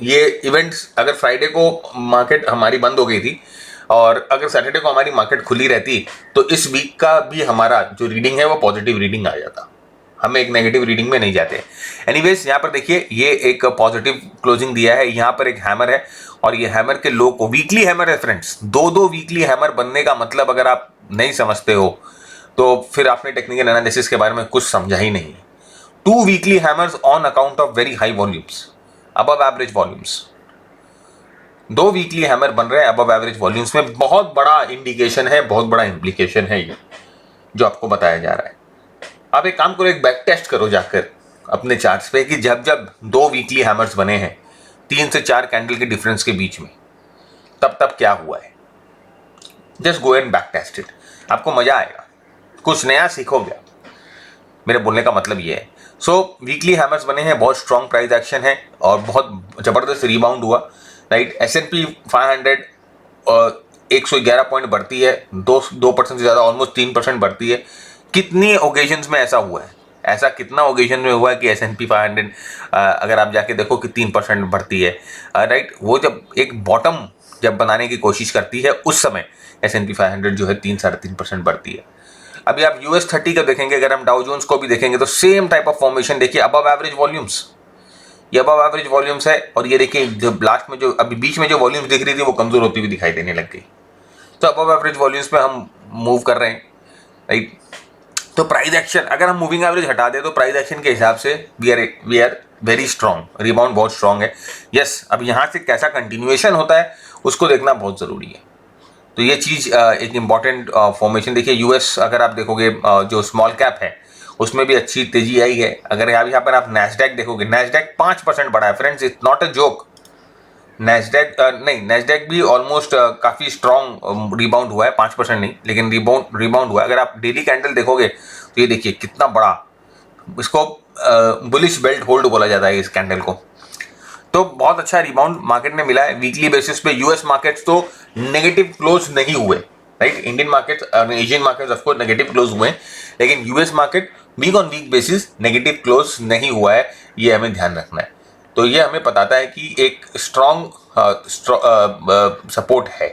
ये इवेंट्स, अगर फ्राइडे को मार्केट हमारी बंद हो गई थी और अगर सैटरडे को हमारी मार्केट खुली रहती तो इस वीक का भी हमारा जो रीडिंग है वो पॉजिटिव रीडिंग आ जाता, हम एक नेगेटिव रीडिंग में नहीं जाते। एनीवेज यहाँ पर देखिए ये एक पॉजिटिव क्लोजिंग दिया है, यहाँ पर एक हैमर है और ये हैमर के लो को, वीकली हैमर है फ्रेंड्स, दो वीकली हैमर बनने का मतलब अगर आप नहीं समझते हो तो फिर आपने टेक्निकल एनालिसिस के बारे में कुछ समझा ही नहीं। 2 weekly hammers on account of very high volumes, above average volumes. 2 weekly hammer बन रहे हैं अबव एवरेज वॉल्यूम्स में, बहुत बड़ा इंडिकेशन है, बहुत बड़ा इंप्लीकेशन है ये जो आपको बताया जा रहा है। आप एक काम करो, एक बैक टेस्ट करो जाकर अपने चार्ट्स पे कि जब जब 2 वीकली हैमर्स बने हैं 3 से 4 कैंडल के डिफरेंस के बीच में, तब क्या हुआ है। Just go and back test it, आपको मजा आएगा, कुछ नया सीखोगे। मेरे बोलने का मतलब ये है। सो वीकली हैमर्स बने हैं, बहुत स्ट्रॉन्ग प्राइस एक्शन है और बहुत जबरदस्त रिबाउंड हुआ, राइट। S&P 500 111 पॉइंट बढ़ती है, 2% से ज़्यादा, ऑलमोस्ट 3% बढ़ती है। कितनी ओकेजन्स में ऐसा हुआ है, ऐसा कितना ओकेजन में हुआ है कि S&P 500 अगर आप जाके देखो कि 3% बढ़ती है, राइट। वो जब एक बॉटम जब बनाने की कोशिश करती है उस समय S&P 500 जो है 3-3.5% बढ़ती है। अभी आप US 30 का देखेंगे, अगर हम डाउ जोन्स को भी देखेंगे तो सेम टाइप ऑफ फॉर्मेशन देखिए, अबव एवरेज वॉल्यूम्स, ये अबव एवरेज वॉल्यूम्स है। और ये देखिए जो लास्ट में जो अभी बीच में जो वॉल्यूम्स दिख रही थी वो कमजोर होती हुई दिखाई देने लग गई। तो अबव एवरेज वॉल्यूम्स में हम मूव कर रहे हैं, राइट। तो प्राइस एक्शन, अगर हम मूविंग एवरेज हटा दें तो प्राइस एक्शन के हिसाब से we are very strong, rebound बहुत स्ट्रॉन्ग है। यस, अब यहाँ से कैसा कंटिन्यूएशन होता है उसको देखना बहुत ज़रूरी है। तो ये चीज़ एक इम्पॉर्टेंट फॉर्मेशन देखिए। यूएस अगर आप देखोगे जो स्मॉल कैप है उसमें भी अच्छी तेजी आई है। अगर आप यहाँ पर आप नैस्डैक देखोगे, नैस्डैक 5% बढ़ा है friends, it's not a joke. Nasdaq भी ऑलमोस्ट काफ़ी स्ट्रॉन्ग रिबाउंड हुआ है, 5% नहीं लेकिन रिबाउंड हुआ है। अगर आप डेली कैंडल देखोगे तो ये देखिए कितना बड़ा, इसको बुलिश बेल्ट होल्ड बोला जाता है इस कैंडल को। तो बहुत अच्छा रिबाउंड मार्केट में मिला है वीकली बेसिस पे। यूएस मार्केट्स तो नेगेटिव क्लोज नहीं हुए, राइट। इंडियन मार्केट्स और Asian markets of course negative close हुए, लेकिन US market week on week basis negative close नहीं हुआ है, ये हमें ध्यान रखना है। तो ये हमें बताता है कि एक स्ट्रॉन्ग सपोर्ट है।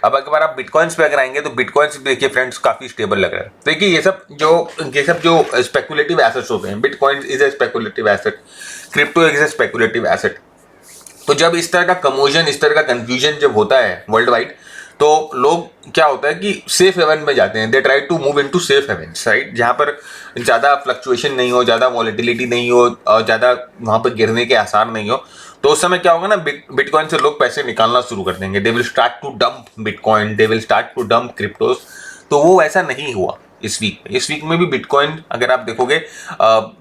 अब अगर आप बिटकॉइंस पे अगर आएंगे तो बिटकॉइंस देखिए फ्रेंड्स काफ़ी स्टेबल लग रहा है। देखिए ये सब जो स्पेकुलेटिव एसेट्स होते हैं, bitcoin is a speculative asset, crypto is a speculative asset. तो जब इस तरह का कमोशन, इस तरह का कंफ्यूजन जब होता है वर्ल्ड वाइड, तो लोग क्या होता है कि सेफ हेवन में जाते हैं। They try to move into safe havens, right, जहाँ पर ज़्यादा फ्लक्चुएशन नहीं हो, ज़्यादा वॉलेटिलिटी नहीं हो और ज़्यादा वहाँ पर गिरने के आसार नहीं हो। तो उस समय क्या होगा ना, बिटकॉइन से लोग पैसे निकालना शुरू कर देंगे। They will start to dump bitcoin, they will start to dump cryptos. तो वो ऐसा नहीं हुआ इस वीक में भी बिटकॉइन अगर आप देखोगे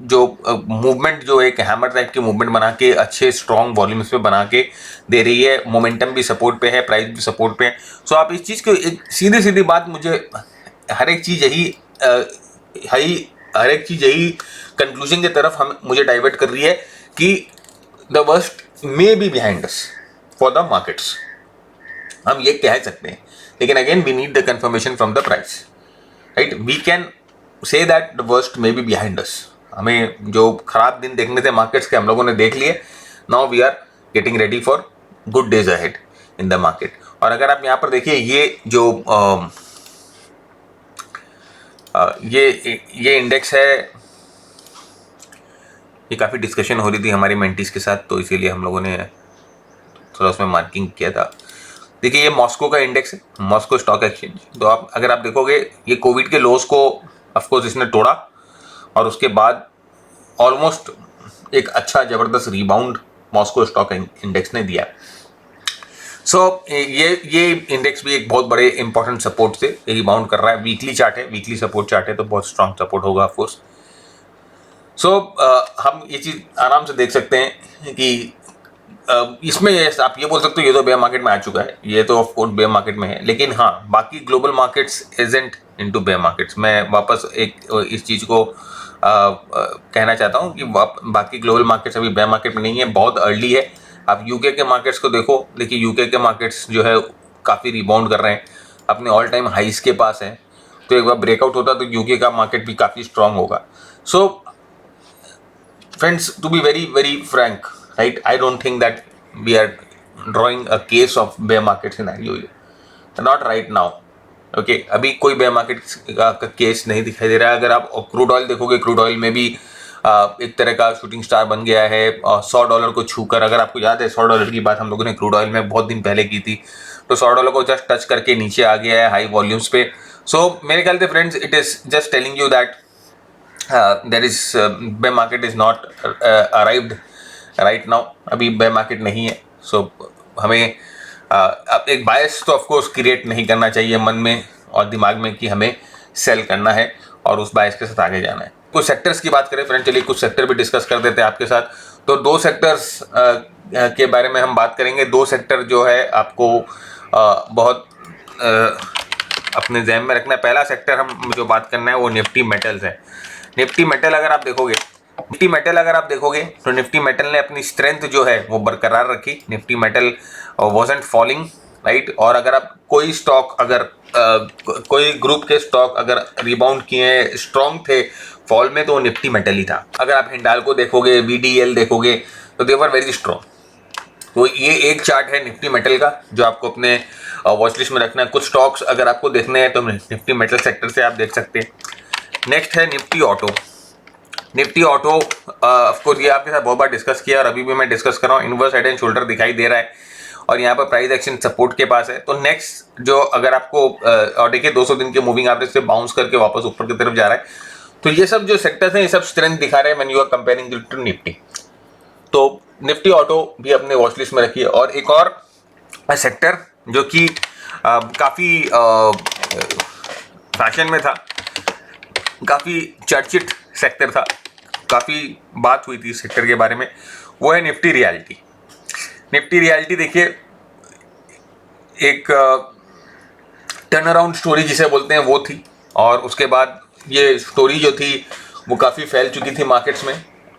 जो मूवमेंट, जो एक हैमर टाइप की मूवमेंट बना के अच्छे स्ट्रॉन्ग वॉल्यूम्स पे बना के दे रही है, मोमेंटम भी सपोर्ट पे है, प्राइस भी सपोर्ट पे है। सो आप इस चीज़ को, एक सीधी सीधी बात, मुझे हर एक चीज़ यही कंक्लूजन की तरफ मुझे डाइवर्ट कर रही है कि the worst may be behind us for the markets, हम ये कह सकते हैं। लेकिन again we need the confirmation from the price, right. We can say that the worst may be behind us. हमें जो खराब दिन देखने थे मार्केट्स के, हम लोगों ने देख लिए। Now we are getting ready for good days ahead in the market. और अगर आप यहाँ पर देखिए, ये जो ये इंडेक्स है, ये काफ़ी डिस्कशन हो रही थी हमारी मेंटीज के साथ, तो इसीलिए हम लोगों ने थोड़ा उसमें मार्किंग किया था। देखिए ये मॉस्को का इंडेक्स है, मॉस्को स्टॉक एक्सचेंज। तो अगर आप देखोगे, ये कोविड के लोस को ऑफकोर्स इसने तोड़ा और उसके बाद ऑलमोस्ट एक अच्छा ज़बरदस्त रिबाउंड मॉस्को स्टॉक इंडेक्स ने दिया। सो ये इंडेक्स भी एक बहुत बड़े इंपॉर्टेंट सपोर्ट से रिबाउंड कर रहा है। वीकली चार्ट है, वीकली सपोर्ट चार्ट है, तो बहुत स्ट्रांग सपोर्ट होगा ऑफकोर्स। सो हम ये चीज़ आराम से देख सकते हैं कि इसमें आप ये बोल सकते हो ये तो बेयर मार्केट में आ चुका है, ये तो ऑफ कोर्स बेयर मार्केट में है। लेकिन हाँ, बाकी global markets isn't into bear markets. मैं वापस इस चीज़ को कहना चाहता हूँ कि बाकी ग्लोबल मार्केट्स अभी बेयर मार्केट में नहीं है, बहुत अर्ली है। आप यूके के मार्केट्स को देखो, देखिए यूके के मार्केट्स जो है काफ़ी रिबाउंड कर रहे हैं, अपने ऑल टाइम हाइस के पास हैं। तो एक बार ब्रेकआउट होता तो यूके का मार्केट भी काफ़ी स्ट्रांग होगा। So friends, to be very very frank, right, I don't think that we are drawing a case of bear market scenario, not right now, okay। अभी कोई bear market का केस नहीं दिखाई दे रहा है। अगर आप क्रूड ऑयल देखोगे, क्रूड ऑयल में भी एक तरह का शूटिंग स्टार बन गया है $100 को छूकर। अगर आपको याद है, $100 की बात हम लोगों ने क्रूड ऑयल में बहुत दिन पहले की थी, तो $100 को जस्ट टच करके नीचे आ गया है हाई वॉल्यूम्स पे। सो मेरे ख्याल से friends, it is just telling you that there is bear market is not arrived right now. अभी बेयर मार्केट नहीं है। सो हमें अब एक बायस तो ऑफकोर्स क्रिएट नहीं करना चाहिए मन में और दिमाग में कि हमें सेल करना है और उस बायस के साथ आगे जाना है। कुछ सेक्टर्स की बात करें फ्रेंड, चलिए कुछ सेक्टर भी डिस्कस कर देते हैं आपके साथ। तो दो सेक्टर्स के बारे में हम बात करेंगे। दो सेक्टर जो है आपको बहुत अपने ज़हन में रखना है। पहला सेक्टर हम जो बात करना है वो निफ्टी मेटल्स है। निफ्टी मेटल अगर आप देखोगे तो निफ्टी मेटल ने अपनी स्ट्रेंथ जो है वो बरकरार रखी। Nifty metal wasn't falling, right. और अगर आप कोई स्टॉक, अगर कोई ग्रुप के स्टॉक अगर रिबाउंड किए, स्ट्रॉन्ग थे फॉल में, तो निफ्टी मेटल ही था। अगर आप हिंडाल्को देखोगे, VDL देखोगे, तो दे वर वेरी स्ट्रॉन्ग। तो ये एक चार्ट है निफ्टी मेटल का जो आपको अपने वॉच लिस्ट में रखना है। कुछ स्टॉक्स अगर आपको देखने हैं तो निफ्टी मेटल सेक्टर से आप देख सकते हैं। नेक्स्ट है Nifty auto. Nifty auto of course ये आपके साथ बहुत बार डिस्कस किया और अभी भी मैं डिस्कस कर रहा हूँ। इनवर्स हेड एंड शोल्डर दिखाई दे रहा है और यहाँ पर प्राइस एक्शन सपोर्ट के पास है। तो नेक्स्ट जो अगर आपको और देखिए 200 दिन के मूविंग एवरेज से बाउंस करके वापस ऊपर की तरफ जा रहा है। तो ये सब जो सेक्टर्स हैं ये सब स्ट्रेंथ दिखा रहे हैं when you are comparing to Nifty. तो निफ्टी ऑटो भी अपने वॉच लिस्ट में रखिए। और एक और सेक्टर जो कि काफ़ी फैशन में था, काफ़ी चर्चित सेक्टर था, काफ़ी बात हुई थी इस सेक्टर के बारे में, वो है निफ्टी रियल्टी। निफ्टी रियल्टी देखिए एक टर्न अराउंड स्टोरी जिसे बोलते हैं वो थी। और उसके बाद ये स्टोरी जो थी वो काफ़ी फैल चुकी थी मार्केट्स में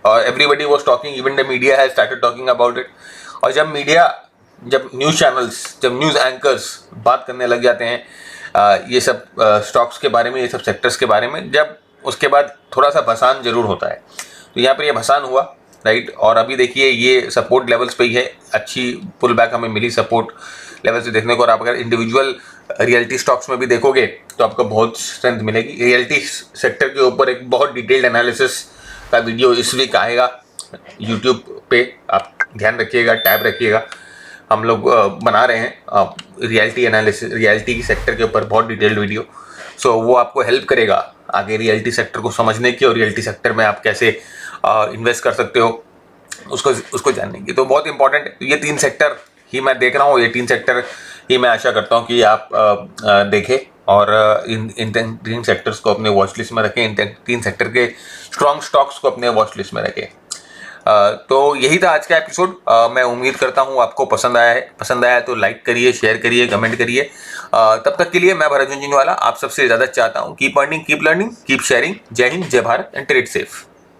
और everybody was talking, even the media has started talking about it. और जब न्यूज़ चैनल्स, जब न्यूज़ एंकर्स बात करने लग जाते हैं ये सब स्टॉक्स के बारे में, ये सब सेक्टर्स के बारे में, जब उसके बाद थोड़ा सा भसान जरूर होता है। तो यहाँ पर ये भसान हुआ राइट। और अभी देखिए ये सपोर्ट लेवल्स पे ही है, अच्छी पुल बैक हमें मिली सपोर्ट लेवल से देखने को। और आप अगर इंडिविजुअल रियलिटी स्टॉक्स में भी देखोगे तो आपको बहुत स्ट्रेंथ मिलेगी। रियलिटी सेक्टर के ऊपर एक बहुत डिटेल्ड एनालिसिस का वीडियो इस वीक आएगा यूट्यूब पे, आप ध्यान रखिएगा, टैब रखिएगा। हम लोग बना रहे हैं रियलिटी एनालिसिस, रियलिटी की सेक्टर के ऊपर बहुत डिटेल्ड वीडियो। सो वो आपको हेल्प करेगा आगे रियलिटी सेक्टर को समझने की, और रियलिटी सेक्टर में आप कैसे इन्वेस्ट कर सकते हो उसको जानने की। तो बहुत इंपॉर्टेंट ये 3 सेक्टर ही मैं देख रहा हूँ, ये 3 सेक्टर ही मैं आशा करता हूँ कि आप देखें और इन 3 सेक्टर्स को अपने वॉच लिस्ट में रखें, इन 3 सेक्टर के स्ट्रॉन्ग स्टॉक्स को अपने वॉच लिस्ट में रखें। तो यही था आज का एपिसोड। मैं उम्मीद करता हूँ आपको पसंद आया है। पसंद आया है तो लाइक करिए, शेयर करिए, कमेंट करिए। तब तक के लिए मैं भरत झुंझुनवाला आप सबसे ज़्यादा चाहता हूँ keep earning, keep learning, keep sharing. जय हिंद, जय भारत एंड ट्रेड सेफ।